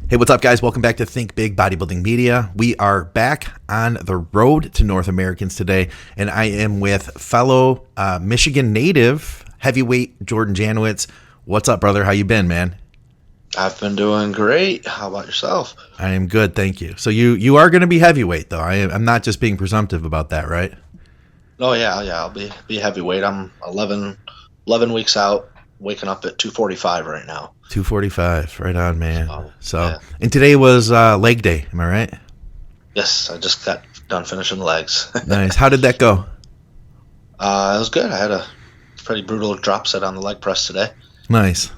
Hey, what's up, guys? Welcome back to Think Big Bodybuilding Media. We are back on the road to North Americans today, and I am with fellow Michigan native heavyweight Jordan Janowitz. What's up, brother? How you been, man? I've been doing great. How about yourself? I am good, thank you. So you are going to be heavyweight, though. I'm not just being presumptive about that, right? Oh yeah. I'll be heavyweight. I'm 11 weeks out, waking up at 245 right now. 245, right on, man. Yeah. And today was leg day, am I right? Yes, I just got done finishing the legs. Nice. How did that go? It was good. I had a pretty brutal drop set on the leg press today. Nice.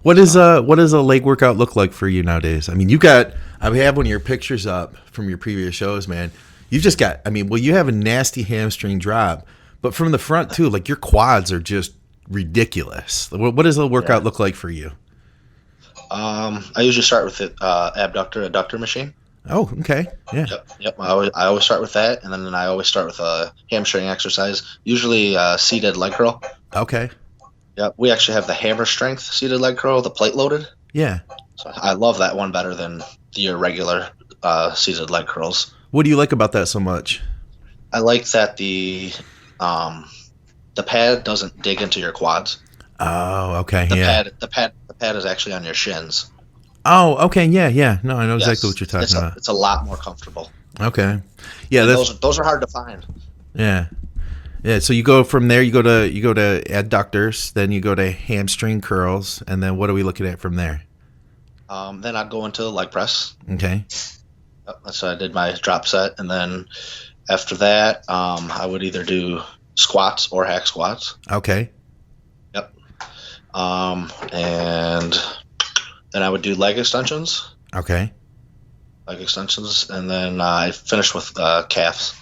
What does a leg workout look like for you nowadays? I mean, I have one of your pictures up from your previous shows, man. You've just got, you have a nasty hamstring drop, but from the front too, like your quads are just ridiculous. What does a workout look like for you? I usually start with the adductor machine. Oh, okay. Yeah. Yep. I always start with that, and then I always start with a hamstring exercise, usually seated leg curl. Okay. Yep. We actually have the hammer strength seated leg curl, the plate loaded. Yeah. So I love that one better than your regular seated leg curls. What do you like about that so much? I like that the pad doesn't dig into your quads. Oh, okay. The pad is actually on your shins. Oh, okay. Yeah. No, I know exactly what you're talking about. It's a lot more comfortable. Okay. Yeah, those are hard to find. Yeah. Yeah, so you go from there, you go to adductors, then you go to hamstring curls, and then what are we looking at from there? Then I'd go into leg press. Okay. So I did my drop set, and then after that, I would either do squats or hack squats. Okay. Yep. And then I would do leg extensions. Okay. Leg extensions, and then I finished with calves.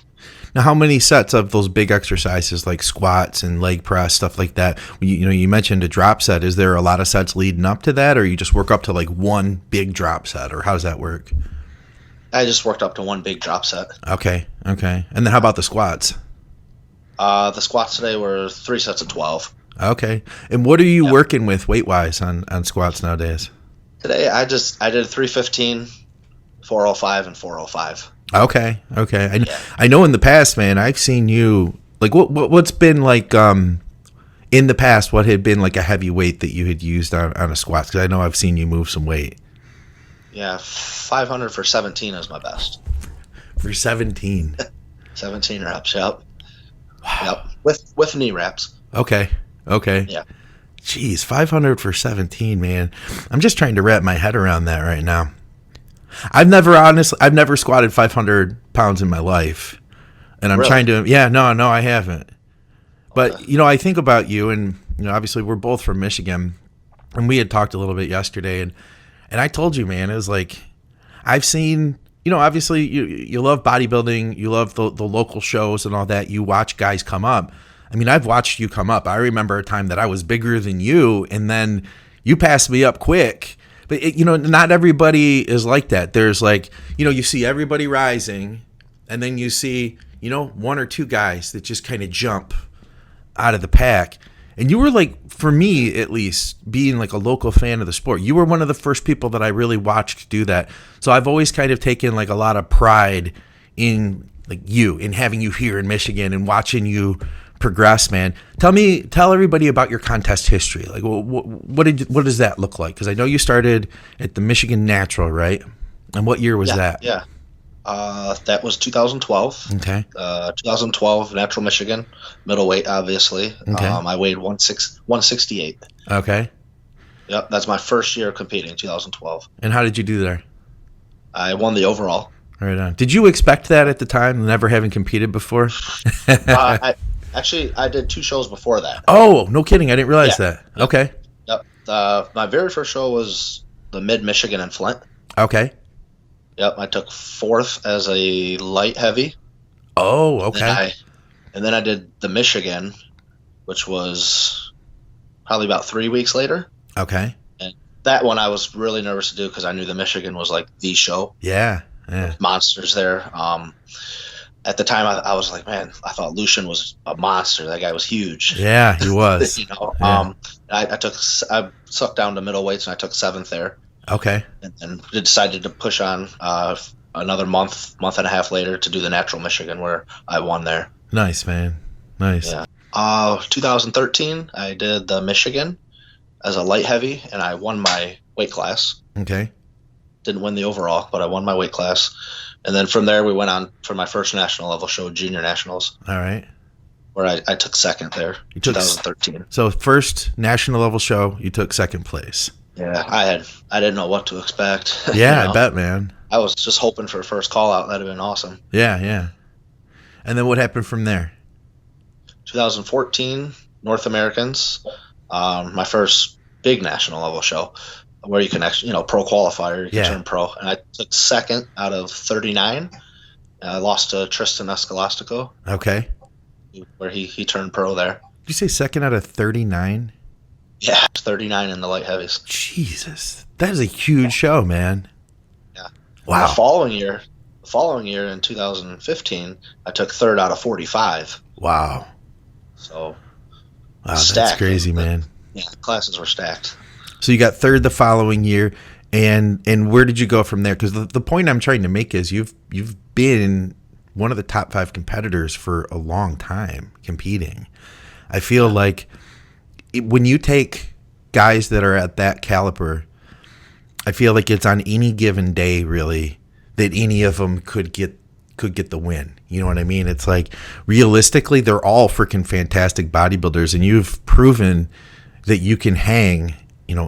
Now, how many sets of those big exercises like squats and leg press, stuff like that? You mentioned a drop set. Is there a lot of sets leading up to that, or you just work up to like one big drop set, or how does that work? I just worked up to one big drop set. Okay. And then how about the squats? The squats today were 3 sets of 12. Okay. And what are you working with weight-wise on squats nowadays? Today I did 315, 405, and 405. Okay. I know in the past, man, I've seen you like what's been like in the past. What had been like a heavy weight that you had used on a squat? Because I know I've seen you move some weight. Yeah, 500 for 17 is my best. For 17. 17 reps. Yep. Wow. Yep. With knee wraps. Okay. Yeah. Jeez, 500 for 17, man. I'm just trying to wrap my head around that right now. I've never squatted 500 pounds in my life, and I'm trying to. Yeah, no, I haven't. But I think about you, and obviously we're both from Michigan, and we had talked a little bit yesterday, and I told you, man, it was like I've seen. Obviously you love bodybuilding, you love the local shows and all that. You watch guys come up. I mean, I've watched you come up. I remember a time that I was bigger than you, and then you passed me up quick. But, not everybody is like that. There's like, you see everybody rising, and then you see, one or two guys that just kind of jump out of the pack. And you were like, for me at least, being like a local fan of the sport, you were one of the first people that I really watched do that. So I've always kind of taken like a lot of pride in like you, in having you here in Michigan and watching you progress, man. Tell everybody about your contest history. Like, what does that look like? Because I know you started at the Michigan Natural, right? And what year was that? Yeah, that was 2012. Okay. 2012 Natural Michigan, middleweight, obviously. Okay. I weighed 168. Okay. Yep, that's my first year competing, 2012. And how did you do there? I won the overall. Right on. Did you expect that at the time, never having competed before? I did 2 shows before that. Oh, no kidding. I didn't realize that. Yep. Okay. Yep. My very first show was the Mid-Michigan in Flint. Okay. Yep. I took 4th as a light heavy. Oh, okay. And then I did the Michigan, which was probably about 3 weeks later. Okay. And that one I was really nervous to do because I knew the Michigan was like the show. Yeah. Monsters there. at the time I was like, man, I thought Lucian was a monster. That guy was huge. Yeah, he was. Yeah. I sucked down to middleweights and I took 7th there. Okay. And then decided to push on another month and a half later to do the Natural Michigan, where I won there. Nice, man. Nice. Yeah. 2013, I did the Michigan as a light heavy, and I won my weight class. Okay. Didn't win the overall, but I won my weight class. And then from there, we went on for my first national level show, Junior Nationals. All right. Where I took 2nd there, 2013. So first national level show, you took 2nd place. Yeah, I didn't know what to expect. Yeah, I bet, man. I was just hoping for a first call out. That'd have been awesome. Yeah, yeah. And then what happened from there? 2014 North Americans, my first big national level show, where you can actually, pro qualifier, you can turn pro. And I took 2nd out of 39. I lost to Tristan Escalastico. Okay. Where he turned pro there. Did you say 2nd out of 39? Yeah, 39 in the light heavies. Jesus, that is a huge show, man. Yeah. Wow. The following year in 2015, I took 3rd out of 45. Wow. So, wow, that's crazy, man. Yeah, classes were stacked. So you got 3rd the following year, and where did you go from there? Because the point I'm trying to make is you've been one of the top 5 competitors for a long time competing. I feel like when you take guys that are at that caliber, I feel like it's on any given day, really, that any of them could get the win. You know what I mean? It's like, realistically, they're all freaking fantastic bodybuilders, and you've proven that you can hang,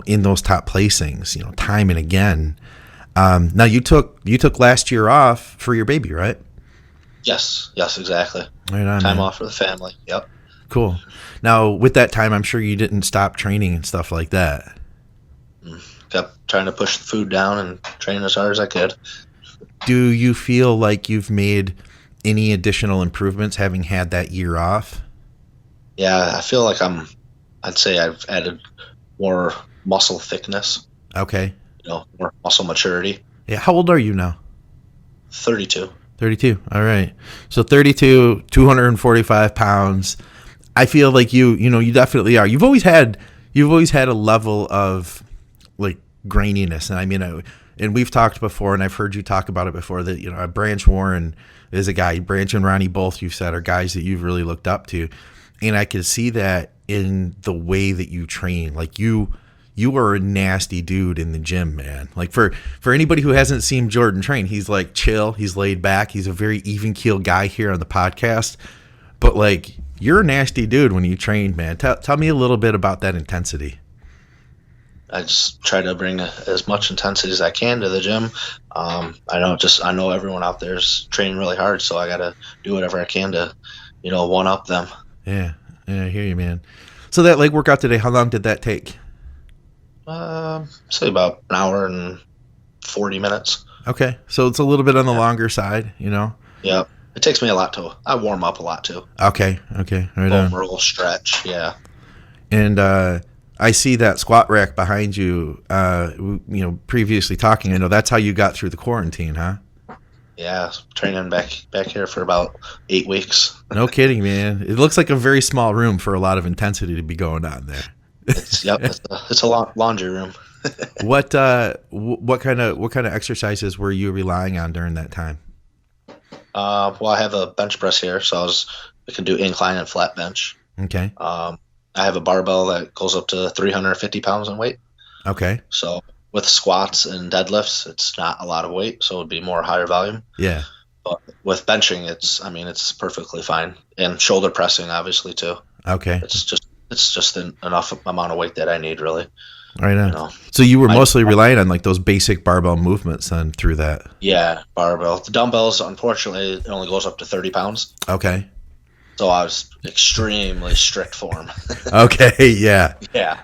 in those top placings, time and again. Now you took last year off for your baby, right? Yes, exactly. Right on, time man. off for the family. Yep. Cool. Now, with that time, I'm sure you didn't stop training and stuff like that. Kept trying to push the food down and train as hard as I could. Do you feel like you've made any additional improvements having had that year off? Yeah, I feel like I'd say I've added more muscle thickness. Okay. More muscle maturity. Yeah. How old are you now? 32. 32. All right. So 32, 245 pounds. I feel like you definitely are. You've always had a level of like graininess. And I mean, and we've talked before, and I've heard you talk about it before, that, Branch Warren is a guy, Branch and Ronnie, both you've said are guys that you've really looked up to. And I can see that in the way that you train. Like you are a nasty dude in the gym, man. Like for anybody who hasn't seen Jordan train, he's like chill, he's laid back, he's a very even keeled guy here on the podcast. But like, you're a nasty dude when you train, man. Tell me a little bit about that intensity. I just try to bring as much intensity as I can to the gym. I know everyone out there is training really hard, so I got to do whatever I can to, one up them. Yeah, I hear you, man. So that leg workout today, how long did that take? Say about an hour and 40 minutes. Okay, so it's a little bit on the longer side, Yep. It takes me a lot I warm up a lot too. Okay, right on. Roll, stretch, yeah. And I see that squat rack behind you. Previously talking, I know that's how you got through the quarantine, huh? Yeah, training back here for about 8 weeks. No kidding, man. It looks like a very small room for a lot of intensity to be going on there. It's a laundry room. What kind of exercises were you relying on during that time? Well, I have a bench press here, so I can do incline and flat bench. Okay. I have a barbell that goes up to 350 pounds in weight. Okay. So with squats and deadlifts, it's not a lot of weight, so it would be more higher volume. Yeah. But with benching, it's perfectly fine, and shoulder pressing obviously too. Okay. It's just enough amount of weight that I need, really. Right on. So you were mostly relying on like those basic barbell movements then through that? Yeah, barbell. The dumbbells, unfortunately, it only goes up to 30 pounds. Okay. So I was extremely strict for them. Okay, yeah. Yeah.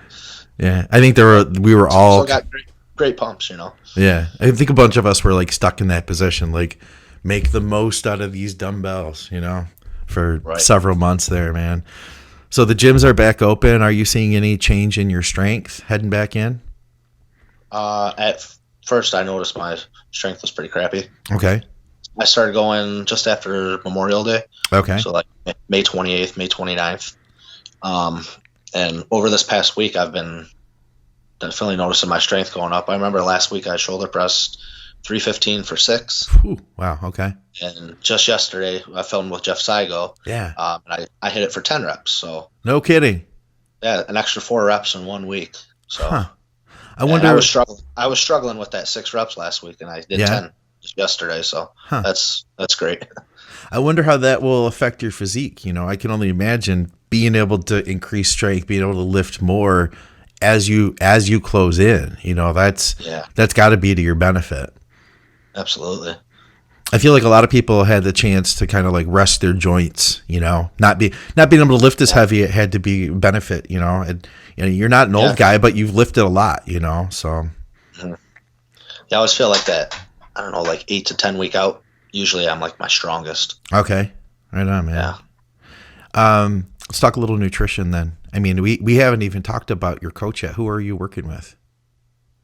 Yeah, I think we were all... So got great pumps, Yeah, I think a bunch of us were like stuck in that position, like make the most out of these dumbbells, for several months there, man. So the gyms are back open. Are you seeing any change in your strength heading back in? At first, I noticed my strength was pretty crappy. Okay. I started going just after Memorial Day. Okay. So like May 28th, May 29th. And over this past week, I've been definitely noticing my strength going up. I remember last week I shoulder pressed 315 for 6. Ooh, wow. Okay. And just yesterday I filmed with Jeff Saigo. Yeah. And I hit it for 10 reps. So no kidding. Yeah, an extra 4 reps in 1 week. So I wonder. I was struggling with that 6 reps last week, and I did 10 just yesterday. So that's great. I wonder how that will affect your physique. You know, I can only imagine being able to increase strength, being able to lift more as you close in. You know, that's got to be to your benefit. Absolutely. I feel like a lot of people had the chance to kind of like rest their joints, you know, not being able to lift as heavy. It had to be benefit, you know, and you're not an old guy, but you've lifted a lot, you know, so. Yeah, I always feel like that. I don't know, like 8 to 10 week out. Usually I'm like my strongest. Okay. Right on, man. Yeah. Let's talk a little nutrition then. I mean, we haven't even talked about your coach yet. Who are you working with?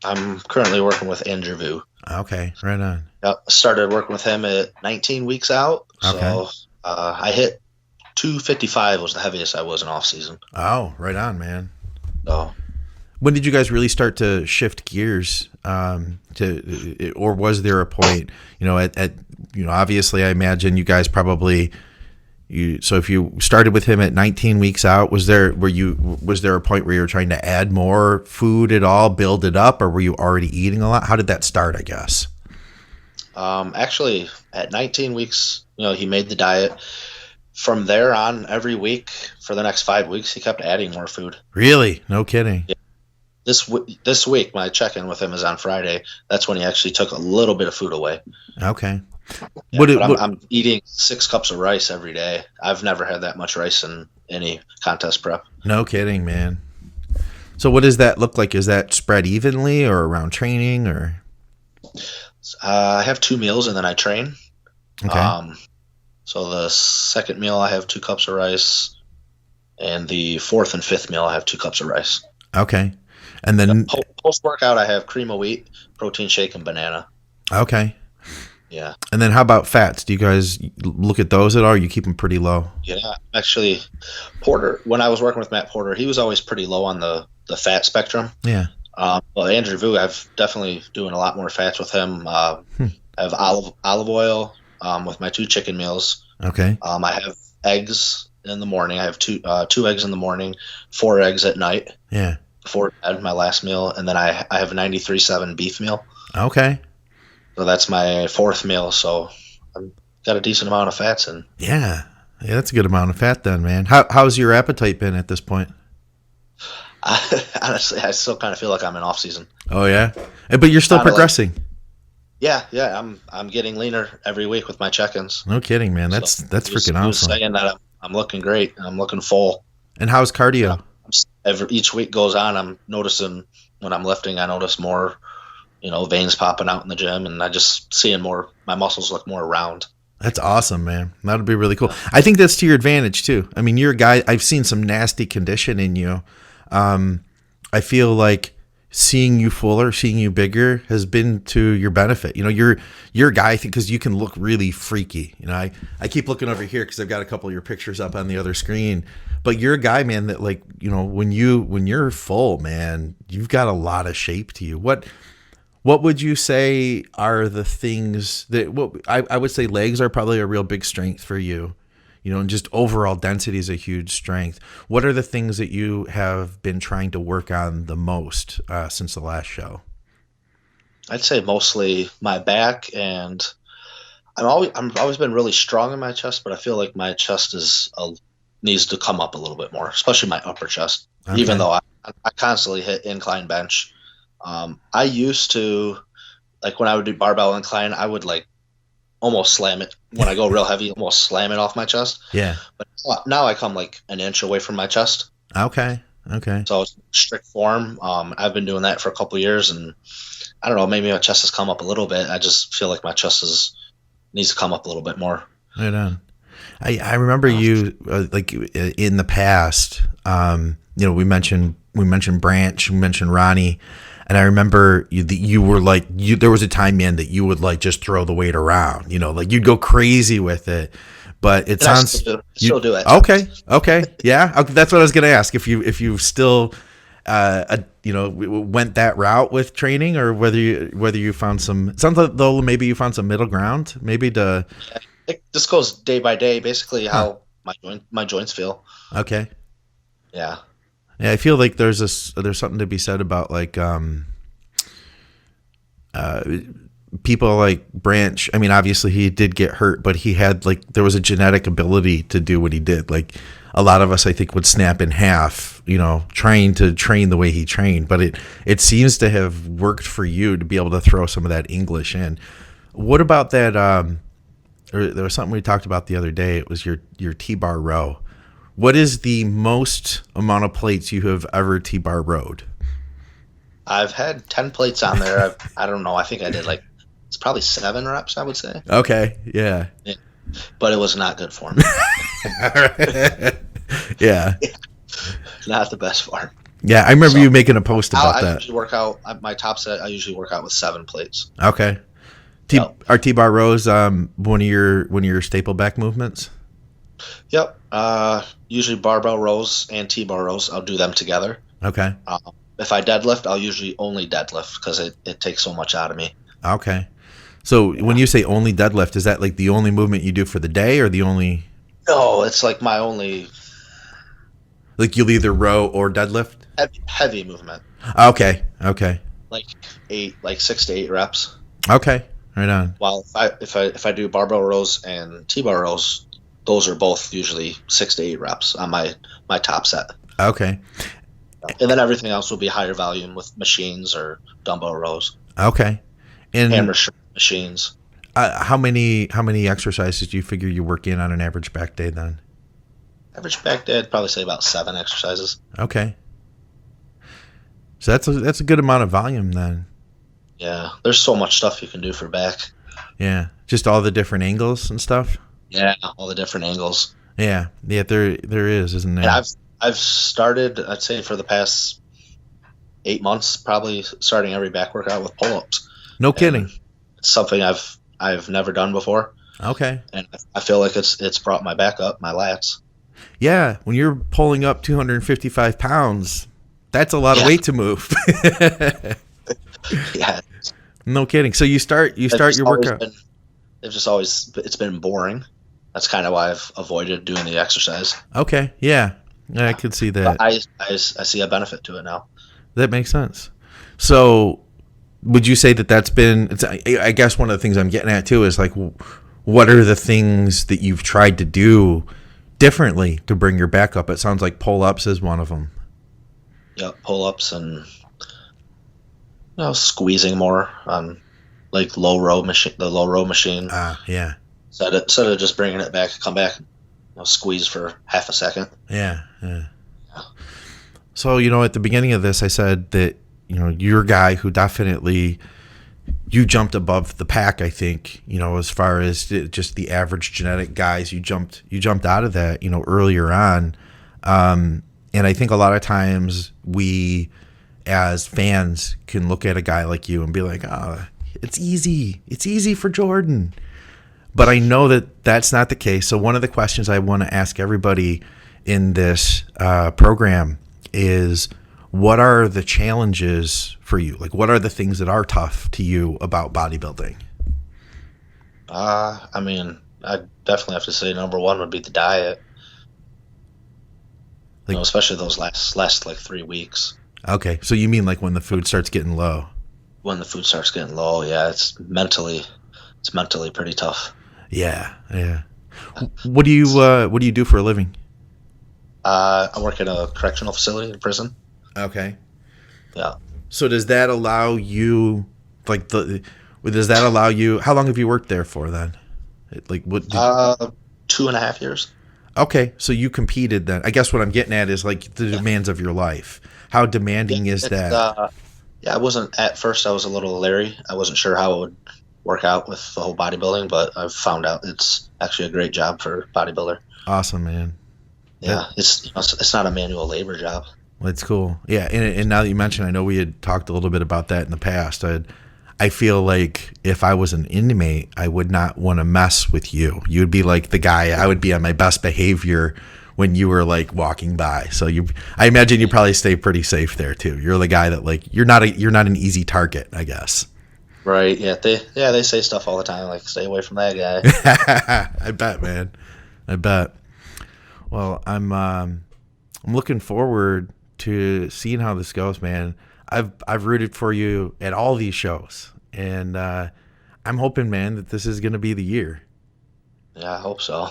I'm currently working with Andrew Vu. Okay. Right on. Yep. Started working with him at 19 weeks out. Okay. So I hit 255 was the heaviest I was in off season. Oh, right on, man. So when did you guys really start to shift gears or was there a point, you know, at you know, obviously I imagine you guys probably so if you started with him at 19 weeks out, was there a point where you were trying to add more food at all, build it up, or were you already eating a lot? How did that start, I guess? Actually at 19 weeks, you know, he made the diet. From there on, every week for the next 5 weeks, he kept adding more food. Really? No kidding. Yeah. This week, my check-in with him is on Friday. That's when he actually took a little bit of food away. Okay. Yeah, I'm eating 6 cups of rice every day. I've never had that much rice in any contest prep. No kidding, man. So what does that look like? Is that spread evenly or around training or? I have 2 meals and then I train. Okay. So the second meal I have 2 cups of rice, and the fourth and fifth meal I have 2 cups of rice. Okay. And then post workout I have cream of wheat, protein shake, and banana. Okay. Yeah. And then how about fats? Do you guys look at those at all? Or you keep them pretty low? Yeah, actually, Porter. When I was working with Matt Porter, he was always pretty low on the fat spectrum. Yeah. Well, Andrew Vu, I've definitely doing a lot more fats with him. I have olive oil with my 2 chicken meals. Okay. I have eggs in the morning. I have 2 eggs in the morning, 4 eggs at night. Yeah. Before I had my last meal, and then I have a 93.7 beef meal. Okay. So that's my 4th meal. So I've got a decent amount of fats in. Yeah, that's a good amount of fat then, man. How's your appetite been at this point? Honestly, I still kind of feel like I'm in off season. Oh yeah, but you're still progressing. Yeah, I'm getting leaner every week with my check-ins. No kidding, man. That's freaking awesome. Saying that I'm looking great and I'm looking full. And how's cardio? Each week goes on, I'm noticing when I'm lifting, I notice more, you know, veins popping out in the gym, and I just seeing more. My muscles look more round. That's awesome, man. That'll be really cool. I think that's to your advantage too. I mean, you're a guy. I've seen some nasty condition in you. I feel like seeing you fuller, seeing you bigger has been to your benefit. You know, you're a guy, I think, because you can look really freaky. You know, I keep looking over here because I've got a couple of your pictures up on the other screen. But you're a guy, man, that like, you know, when you're full, man, you've got a lot of shape to you. What would you say are the things that I would say legs are probably a real big strength for you. You know, and just overall density is a huge strength. What are the things that you have been trying to work on the most since the last show? I'd say mostly my back, and I've always been really strong in my chest, but I feel like my chest needs to come up a little bit more, especially my upper chest. Okay. Even though I constantly hit incline bench. I used to, like when I would do barbell incline, I would like almost slam it when I go real heavy, almost slam it off my chest. Yeah. But now I come like an inch away from my chest. Okay. So it's strict form. I've been doing that for a couple of years, and I don't know, maybe my chest has come up a little bit. I just feel like my chest needs to come up a little bit more. Right on. I remember you like in the past. You know, we mentioned Branch, we mentioned Ronnie. And I remember you were like, there was a time, man, that you would like just throw the weight around, like you'd go crazy with it. But it sounds still do it. Okay. Yeah. Okay, that's what I was going to ask. If you still, went that route with training, or whether you found some, it sounds like though, maybe you found some middle ground, maybe to. Yeah, it just goes day by day, basically how my joints feel. Okay. Yeah. Yeah, I feel like there's something to be said about like people like Branch. I mean, obviously he did get hurt, but he had there was a genetic ability to do what he did. Like a lot of us, I think, would snap in half, trying to train the way he trained. But it seems to have worked for you to be able to throw some of that English in. What about that? There was something we talked about the other day. It was your T-bar row. What is the most amount of plates you have ever T-bar rowed? I've had 10 plates on there. I don't know. I think I did it's probably 7 reps, I would say. Okay. Yeah. But it was not good for me. Yeah. Not the best form. Yeah. I remember you making a post about that. I usually work out, my top set, I usually work out with 7 plates. Okay. Are T-bar rows one of your staple back movements? Yep. Usually barbell rows and T-bar rows, I'll do them together. Okay. If I deadlift, I'll usually only deadlift because it takes so much out of me. Okay. So when you say only deadlift, is that like the only movement you do for the day, or the only? No, it's like my only. Like you'll either row or deadlift? Heavy movement. Okay. Like 6 to 8 reps. Okay. Right on. While if I do barbell rows and T-bar rows, those are both usually 6 to 8 reps on my top set. Okay. And then everything else will be higher volume with machines or dumbbell rows. Okay. And hammer machines. How many exercises do you figure you work in on an average back day then? Average back day, I'd probably say about 7 exercises. Okay. So that's a good amount of volume then. Yeah, there's so much stuff you can do for back. Yeah, just all the different angles and stuff. Yeah, all the different angles. Yeah, there is, isn't there? And I've started, I'd say for the past 8 months, probably starting every back workout with pull-ups. No kidding. And it's something I've never done before. Okay. And I feel like it's brought my back up, my lats. Yeah, when you're pulling up 255 pounds, that's a lot of weight to move. Yeah. No kidding. So you start your workout. It's been boring. That's kind of why I've avoided doing the exercise. Okay. Yeah. I could see that. But I see a benefit to it now. That makes sense. So would you say that's been, I guess one of the things I'm getting at too is like, what are the things that you've tried to do differently to bring your back up? It sounds like pull-ups is one of them. Yeah, pull-ups and squeezing more on like the low row machine. Yeah. Instead of just bringing it back, come back, squeeze for half a second. Yeah. So, at the beginning of this, I said that, you're a guy who definitely, you jumped above the pack, I think, as far as just the average genetic guys, you jumped out of that, earlier on. And I think a lot of times we, as fans, can look at a guy like you and be like, oh, it's easy for Jordan. But I know that that's not the case. So one of the questions I want to ask everybody in this program is, what are the challenges for you? Like, what are the things that are tough to you about bodybuilding? I mean, I definitely have to say number one would be the diet. Especially those last like 3 weeks. Okay, so you mean like when the food starts getting low? When the food starts getting low, yeah, it's mentally pretty tough. Yeah. What do you do for a living? I work in a correctional facility in a prison. Okay. Yeah. So does that allow you, how long have you worked there for then? 2.5 years. Okay, so you competed then. I guess what I'm getting at is like the demands of your life. How demanding is that? I wasn't, at first I was a little leery. I wasn't sure how it would work out with the whole bodybuilding, but I've found out it's actually a great job for a bodybuilder. Awesome, man. Yeah, it's not a manual labor job. That's cool. Yeah, and now that you mention, I know we had talked a little bit about that in the past. I feel like if I was an inmate, I would not want to mess with you. You would be like the guy. I would be on my best behavior when you were like walking by. So I imagine you probably stay pretty safe there too. You're the guy that like you're not an easy target, I guess. Right. Yeah. They say stuff all the time like stay away from that guy. I bet, man. I bet. Well, I'm looking forward to seeing how this goes, man. I've rooted for you at all these shows, and I'm hoping, man, that this is going to be the year. Yeah, I hope so.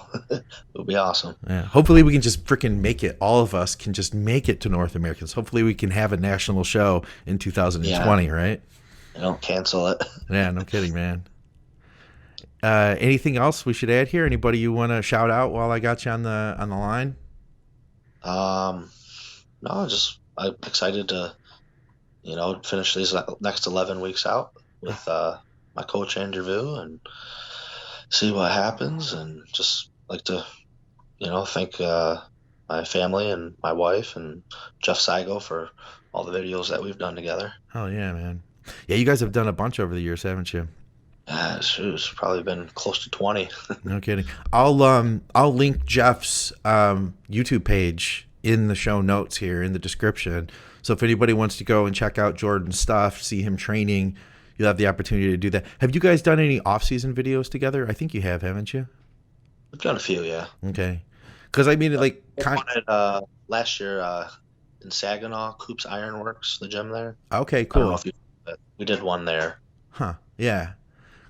It'll be awesome. Yeah. Hopefully we can just freaking make it. All of us can just make it to North Americans. Hopefully we can have a national show in 2020, right? Don't cancel it. Yeah, no kidding, man. Anything else we should add here? Anybody you want to shout out while I got you on the line? No, I'm excited to, finish these next 11 weeks out with my coach Andrew Vu and see what happens, and just like to, thank my family and my wife and Jeff Saigo for all the videos that we've done together. Oh yeah, man. Yeah, you guys have done a bunch over the years, haven't you? It's probably been close to 20. No kidding. I'll link Jeff's YouTube page in the show notes here in the description. So if anybody wants to go and check out Jordan's stuff, see him training, you'll have the opportunity to do that. Have you guys done any off-season videos together? I think you have, haven't you? We've done a few, yeah. Okay. Because I mean, like, last year in Saginaw, Coop's Ironworks, the gym there. Okay, cool. I don't know if we did one there. Huh? Yeah.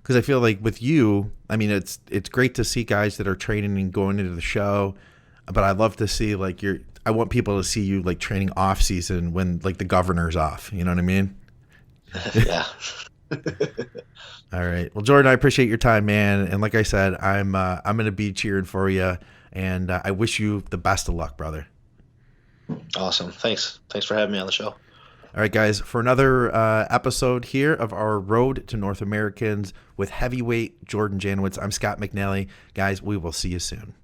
Because I feel like with you, I mean, it's great to see guys that are training and going into the show, but I'd love to see like I want people to see you like training off season when like the governor's off. You know what I mean? Yeah. All right. Well, Jordan, I appreciate your time, man. And like I said, I'm going to be cheering for you, and I wish you the best of luck, brother. Awesome. Thanks for having me on the show. All right, guys, for another episode here of our Road to North Americans with heavyweight Jordan Janowitz, I'm Scott McNally. Guys, we will see you soon.